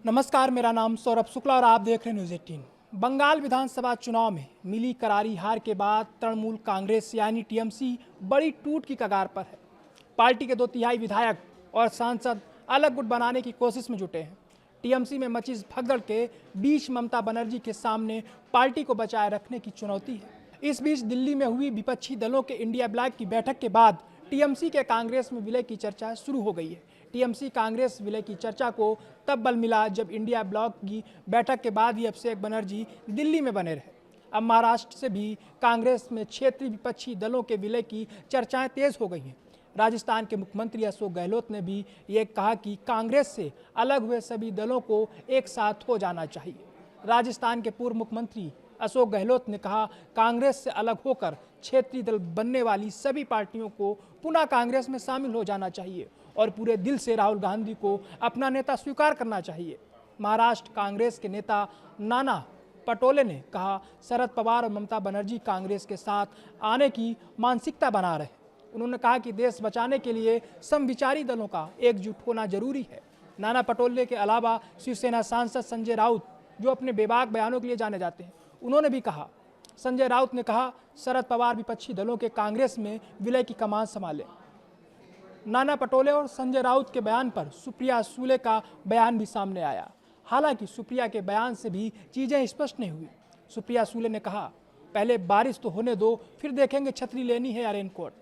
नमस्कार, मेरा नाम सौरभ शुक्ला और आप देख रहे हैं न्यूज़ 18। बंगाल विधानसभा चुनाव में मिली करारी हार के बाद तृणमूल कांग्रेस यानी टीएमसी बड़ी टूट की कगार पर है। पार्टी के 2/3 विधायक और सांसद अलग गुट बनाने की कोशिश में जुटे हैं। टीएमसी में मची इस भगदड़ के बीच ममता बनर्जी के सामने पार्टी को बचाए रखने की चुनौती है। इस बीच दिल्ली में हुई विपक्षी दलों के इंडिया ब्लॉक की बैठक के बाद टीएमसी के कांग्रेस में विलय की चर्चा शुरू हो गई है। टीएमसी कांग्रेस विलय की चर्चा को तब बल मिला जब इंडिया ब्लॉक की बैठक के बाद ही अभिषेक बनर्जी दिल्ली में बने रहे। अब महाराष्ट्र से भी कांग्रेस में क्षेत्रीय विपक्षी दलों के विलय की चर्चाएं तेज हो गई हैं। राजस्थान के मुख्यमंत्री अशोक गहलोत ने भी ये कहा कि कांग्रेस से अलग हुए सभी दलों को एक साथ हो जाना चाहिए। राजस्थान के पूर्व मुख्यमंत्री अशोक गहलोत ने कहा, कांग्रेस से अलग होकर क्षेत्रीय दल बनने वाली सभी पार्टियों को पुनः कांग्रेस में शामिल हो जाना चाहिए और पूरे दिल से राहुल गांधी को अपना नेता स्वीकार करना चाहिए। महाराष्ट्र कांग्रेस के नेता नाना पटोले ने कहा, शरद पवार और ममता बनर्जी कांग्रेस के साथ आने की मानसिकता बना रहे। उन्होंने कहा कि देश बचाने के लिए समविचारी दलों का एकजुट होना जरूरी है। नाना पटोले के अलावा शिवसेना सांसद संजय राउत, जो अपने बेबाक बयानों के लिए जाने जाते हैं, उन्होंने भी कहा। संजय राउत ने कहा, शरद पवार विपक्षी दलों के कांग्रेस में विलय की कमान संभाले। नाना पटोले और संजय राउत के बयान पर सुप्रिया सुले का बयान भी सामने आया। हालांकि सुप्रिया के बयान से भी चीजें स्पष्ट नहीं हुई। सुप्रिया सुले ने कहा, पहले बारिश तो होने दो, फिर देखेंगे छतरी लेनी है या रेनकोट।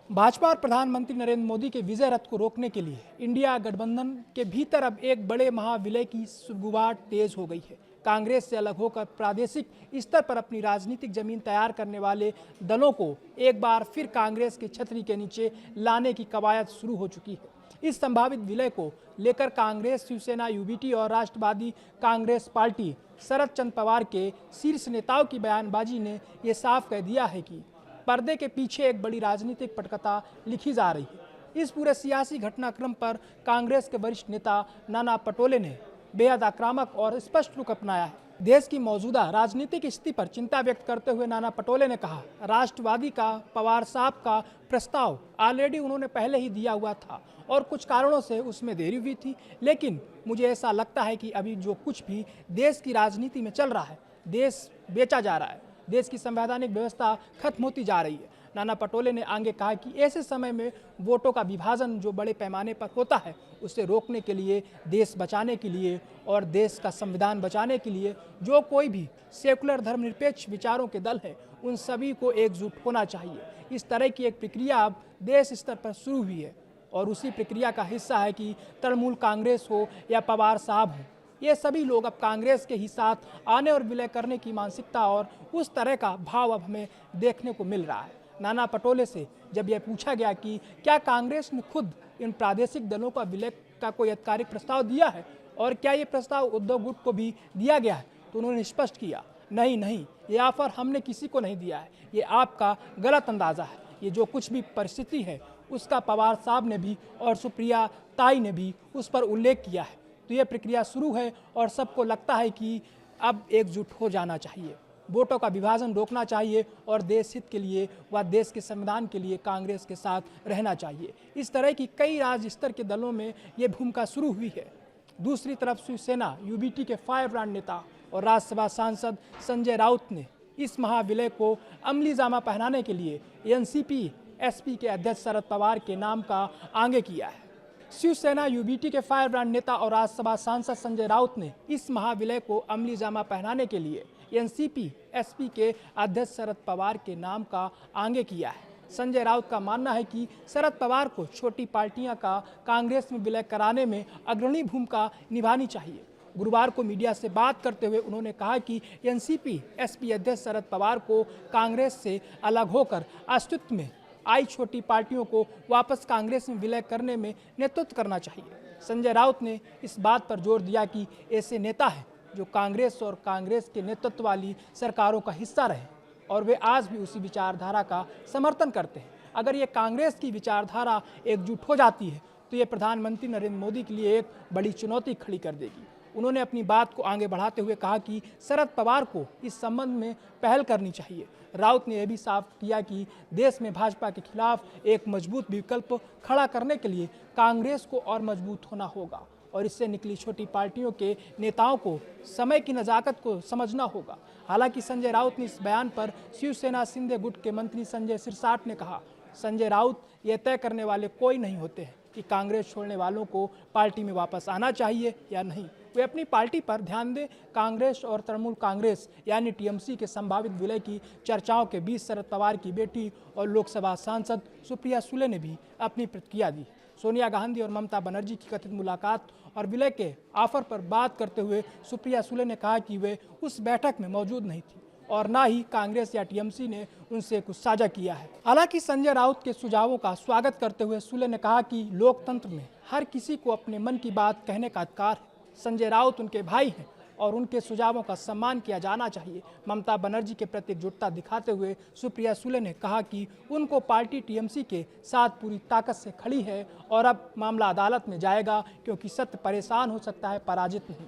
भाजपा और प्रधानमंत्री नरेंद्र मोदी के विजय रथ को रोकने के लिए इंडिया गठबंधन के भीतर अब एक बड़े महाविलय की शुरुआत तेज हो गई है। कांग्रेस से अलग होकर प्रादेशिक स्तर पर अपनी राजनीतिक जमीन तैयार करने वाले दलों को एक बार फिर कांग्रेस की छतरी के नीचे लाने की कवायद शुरू हो चुकी है। इस संभावित विलय को लेकर कांग्रेस, शिवसेना, यूबीटी और राष्ट्रवादी कांग्रेस पार्टी शरद चंद्र पवार के शीर्ष नेताओं की बयानबाजी ने यह साफ कह दिया है कि पर्दे के पीछे एक बड़ी राजनीतिक पटकथा लिखी जा रही है। इस पूरे सियासी घटनाक्रम पर कांग्रेस के वरिष्ठ नेता नाना पटोले ने बेहद आक्रामक और स्पष्ट रुख अपनाया है। देश की मौजूदा राजनीतिक स्थिति पर चिंता व्यक्त करते हुए नाना पटोले ने कहा, राष्ट्रवादी का पवार साहब का प्रस्ताव ऑलरेडी उन्होंने पहले ही दिया हुआ था और कुछ कारणों से उसमें देरी हुई थी, लेकिन मुझे ऐसा लगता है कि अभी जो कुछ भी देश की राजनीति में चल रहा है, देश बेचा जा रहा है, देश की संवैधानिक व्यवस्था खत्म होती जा रही है। नाना पटोले ने आगे कहा कि ऐसे समय में वोटों का विभाजन जो बड़े पैमाने पर होता है, उसे रोकने के लिए, देश बचाने के लिए और देश का संविधान बचाने के लिए जो कोई भी सेकुलर धर्मनिरपेक्ष विचारों के दल है, उन सभी को एकजुट होना चाहिए। इस तरह की एक प्रक्रिया अब देश स्तर पर शुरू हुई है और उसी प्रक्रिया का हिस्सा है कि तृणमूल कांग्रेस हो या पवार साहब हो, ये सभी लोग अब कांग्रेस के ही साथ आने और विलय करने की मानसिकता और उस तरह का भाव अब हमें देखने को मिल रहा है। नाना पटोले से जब यह पूछा गया कि क्या कांग्रेस ने खुद इन प्रादेशिक दलों का विलय का कोई आधिकारिक प्रस्ताव दिया है और क्या ये प्रस्ताव उद्धव गुट को भी दिया गया है, तो उन्होंने स्पष्ट किया, नहीं, ये ऑफर हमने किसी को नहीं दिया है, ये आपका गलत अंदाज़ा है। ये जो कुछ भी परिस्थिति है उसका पवार साहब ने भी और सुप्रिया ताई ने भी उस पर उल्लेख किया है। तो ये प्रक्रिया शुरू है और सबको लगता है कि अब एकजुट हो जाना चाहिए, वोटों का विभाजन रोकना चाहिए और देश हित के लिए व देश के संविधान के लिए कांग्रेस के साथ रहना चाहिए। इस तरह की कई राज्य स्तर के दलों में ये भूमिका शुरू हुई है। दूसरी तरफ शिवसेना, यूबीटी के फायर ब्रांड नेता और राज्यसभा सांसद संजय राउत ने इस महाविलय को अमली जामा पहनाने के लिए एनसीपी एसपी के अध्यक्ष शरद पवार के नाम का आगे किया है। शिवसेना, यूबीटी के फायर ब्रांड नेता और राज्यसभा सांसद संजय राउत ने इस महाविलय को अमली जामा पहनाने के लिए एनसीपी एसपी के अध्यक्ष शरद पवार के नाम का आगे किया है। संजय राउत का मानना है कि शरद पवार को छोटी पार्टियां का कांग्रेस में विलय कराने में अग्रणी भूमिका निभानी चाहिए। गुरुवार को मीडिया से बात करते हुए उन्होंने कहा कि एनसीपी एसपी अध्यक्ष शरद पवार को कांग्रेस से अलग होकर अस्तित्व में आई छोटी पार्टियों को वापस कांग्रेस में विलय करने में नेतृत्व करना चाहिए। संजय राउत ने इस बात पर जोर दिया कि ऐसे नेता हैं जो कांग्रेस और कांग्रेस के नेतृत्व वाली सरकारों का हिस्सा रहे और वे आज भी उसी विचारधारा का समर्थन करते हैं। अगर ये कांग्रेस की विचारधारा एकजुट हो जाती है तो ये प्रधानमंत्री नरेंद्र मोदी के लिए एक बड़ी चुनौती खड़ी कर देगी। उन्होंने अपनी बात को आगे बढ़ाते हुए कहा कि शरद पवार को इस संबंध में पहल करनी चाहिए। राउत ने यह भी साफ किया कि देश में भाजपा के खिलाफ एक मजबूत विकल्प खड़ा करने के लिए कांग्रेस को और मजबूत होना होगा। और इससे निकली छोटी पार्टियों के नेताओं को समय की नज़ाकत को समझना होगा। हालांकि संजय राउत ने इस बयान पर शिवसेना शिंदे गुट के मंत्री संजय सिरसाट ने कहा, संजय राउत ये तय करने वाले कोई नहीं होते हैं कि कांग्रेस छोड़ने वालों को पार्टी में वापस आना चाहिए या नहीं। वे अपनी पार्टी पर ध्यान दें। कांग्रेस और तृणमूल कांग्रेस यानी टीएमसी के संभावित विलय की चर्चाओं के बीच शरद पवार की बेटी और लोकसभा सांसद सुप्रिया सुले ने भी अपनी प्रतिक्रिया दी। सोनिया गांधी और ममता बनर्जी की कथित मुलाकात और विलय के ऑफर पर बात करते हुए सुप्रिया सुले ने कहा कि वे उस बैठक में मौजूद नहीं थी और ना ही कांग्रेस या टीएमसी ने उनसे कुछ साझा किया है। हालांकि संजय राउत के सुझावों का स्वागत करते हुए सुले ने कहा कि लोकतंत्र में हर किसी को अपने मन की बात कहने का अधिकार है। संजय राउत उनके भाई हैं और उनके सुझावों का सम्मान किया जाना चाहिए। ममता बनर्जी के प्रति एकजुटता दिखाते हुए सुप्रिया सुले ने कहा कि उनको पार्टी टीएमसी के साथ पूरी ताकत से खड़ी है और अब मामला अदालत में जाएगा, क्योंकि सत्य परेशान हो सकता है, पराजित नहीं।